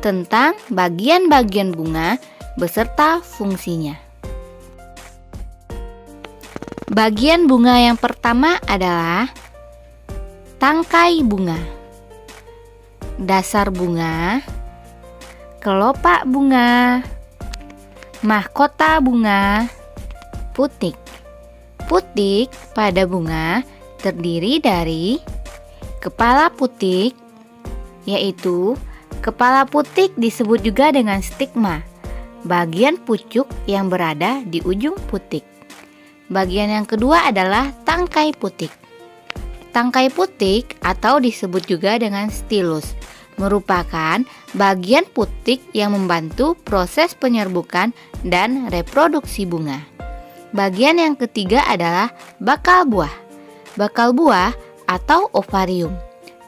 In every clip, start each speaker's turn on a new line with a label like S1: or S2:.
S1: tentang bagian-bagian bunga beserta fungsinya. Bagian bunga yang pertama adalah tangkai bunga, dasar bunga, kelopak bunga, mahkota bunga, putik. Putik pada bunga terdiri dari kepala putik, yaitu kepala putik disebut juga dengan stigma, bagian pucuk yang berada di ujung putik. Bagian yang kedua adalah tangkai putik. Tangkai putik atau disebut juga dengan stilus merupakan bagian putik yang membantu proses penyerbukan dan reproduksi bunga. Bagian yang ketiga adalah bakal buah. Bakal buah atau ovarium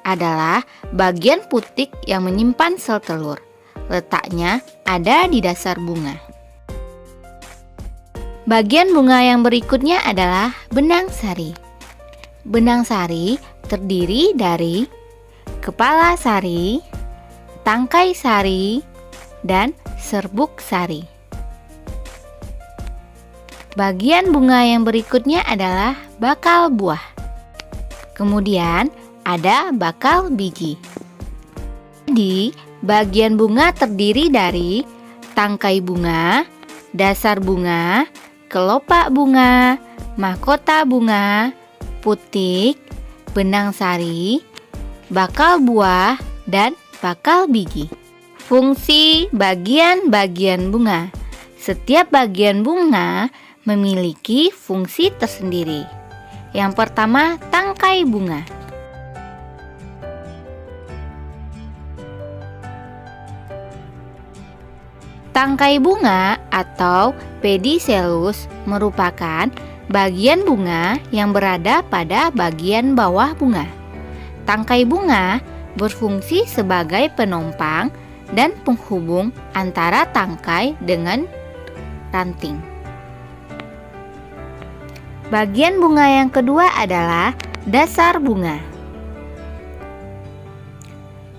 S1: adalah bagian putik yang menyimpan sel telur. Letaknya ada di dasar bunga. Bagian bunga yang berikutnya adalah benang sari. Benang sari terdiri dari kepala sari, tangkai sari, dan serbuk sari. Bagian bunga yang berikutnya adalah bakal buah. Kemudian ada bakal biji. Jadi, bagian bunga terdiri dari tangkai bunga, dasar bunga, kelopak bunga, mahkota bunga, putik, benang sari, bakal buah, dan bakal biji. Fungsi bagian-bagian bunga. Setiap bagian bunga memiliki fungsi tersendiri. Yang pertama, tangkai bunga. Tangkai bunga atau pedicellus merupakan bagian bunga yang berada pada bagian bawah bunga. Tangkai bunga berfungsi sebagai penompang dan penghubung antara tangkai dengan ranting. Bagian bunga yang kedua adalah dasar bunga.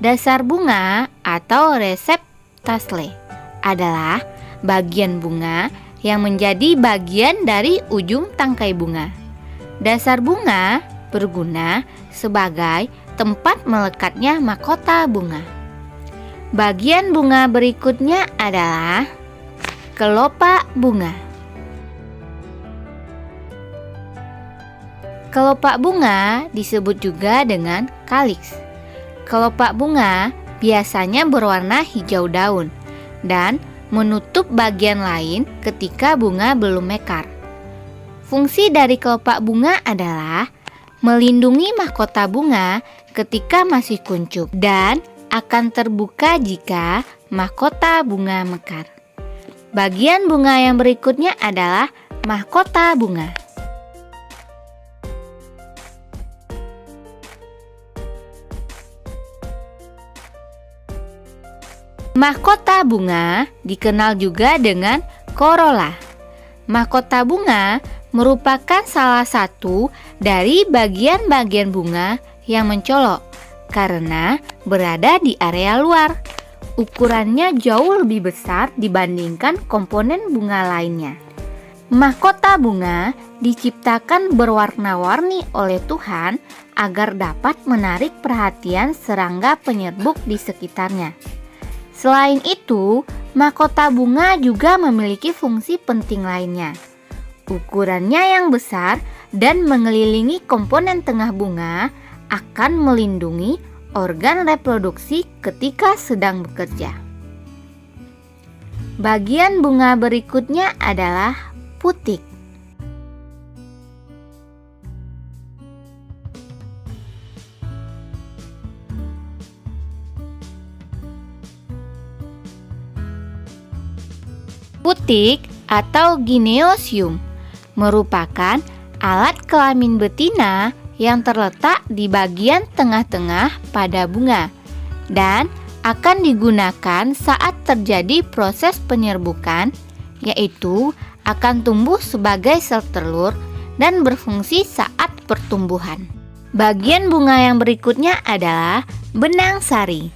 S1: Dasar bunga atau reseptasle adalah bagian bunga yang menjadi bagian dari ujung tangkai bunga. Dasar bunga berguna sebagai tempat melekatnya mahkota bunga. Bagian bunga berikutnya adalah kelopak bunga. Kelopak bunga disebut juga dengan kaliks. Kelopak bunga biasanya berwarna hijau daun dan menutup bagian lain ketika bunga belum mekar. Fungsi dari kelopak bunga adalah melindungi mahkota bunga ketika masih kuncup dan akan terbuka jika mahkota bunga mekar. Bagian bunga yang berikutnya adalah mahkota bunga. Mahkota bunga dikenal juga dengan korola. Mahkota bunga merupakan salah satu dari bagian-bagian bunga yang mencolok karena berada di area luar. Ukurannya jauh lebih besar dibandingkan komponen bunga lainnya. Mahkota bunga diciptakan berwarna-warni oleh Tuhan agar dapat menarik perhatian serangga penyerbuk di sekitarnya. Selain itu, mahkota bunga juga memiliki fungsi penting lainnya. Ukurannya yang besar dan mengelilingi komponen tengah bunga akan melindungi organ reproduksi ketika sedang bekerja. Bagian bunga berikutnya adalah putik. Putik atau gineosium merupakan alat kelamin betina yang terletak di bagian tengah-tengah pada bunga dan akan digunakan saat terjadi proses penyerbukan, yaitu akan tumbuh sebagai sel telur dan berfungsi saat pertumbuhan. Bagian bunga yang berikutnya adalah benang sari.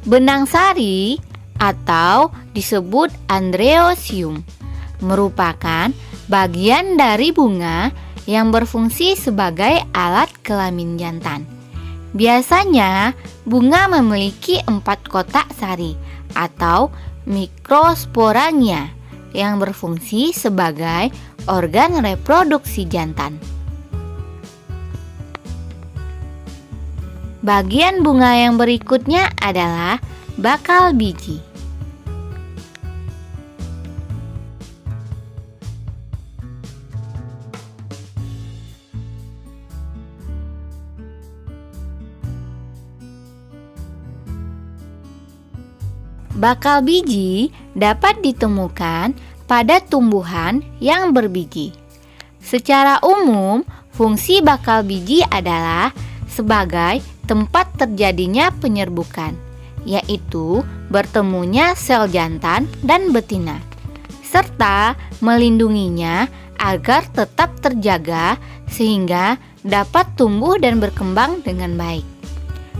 S1: Benang sari atau disebut andreosium merupakan bagian dari bunga yang berfungsi sebagai alat kelamin jantan. Biasanya bunga memiliki 4 kotak sari atau mikrosporanya yang berfungsi sebagai organ reproduksi jantan. Bagian bunga yang berikutnya adalah bakal biji. Bakal biji dapat ditemukan pada tumbuhan yang berbiji. Secara umum, fungsi bakal biji adalah sebagai tempat terjadinya penyerbukan, yaitu bertemunya sel jantan dan betina, serta melindunginya agar tetap terjaga sehingga dapat tumbuh dan berkembang dengan baik.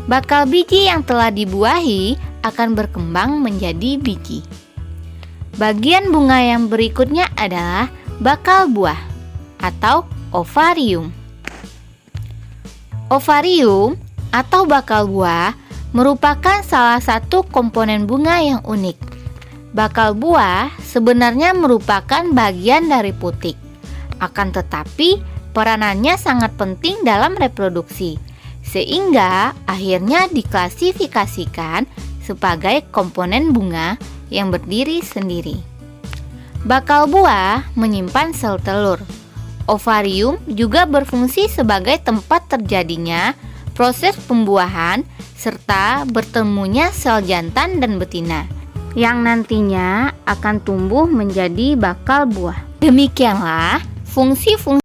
S1: Bakal biji yang telah dibuahi akan berkembang menjadi biji. Bagian bunga yang berikutnya adalah bakal buah atau ovarium. Ovarium atau bakal buah merupakan salah satu komponen bunga yang unik. Bakal buah sebenarnya merupakan bagian dari putik. Akan tetapi, peranannya sangat penting dalam reproduksi, sehingga akhirnya diklasifikasikan sebagai komponen bunga yang berdiri sendiri. Bakal buah menyimpan sel telur. Ovarium juga berfungsi sebagai tempat terjadinya proses pembuahan serta bertemunya sel jantan dan betina yang nantinya akan tumbuh menjadi bakal buah. Demikianlah fungsi-fungsi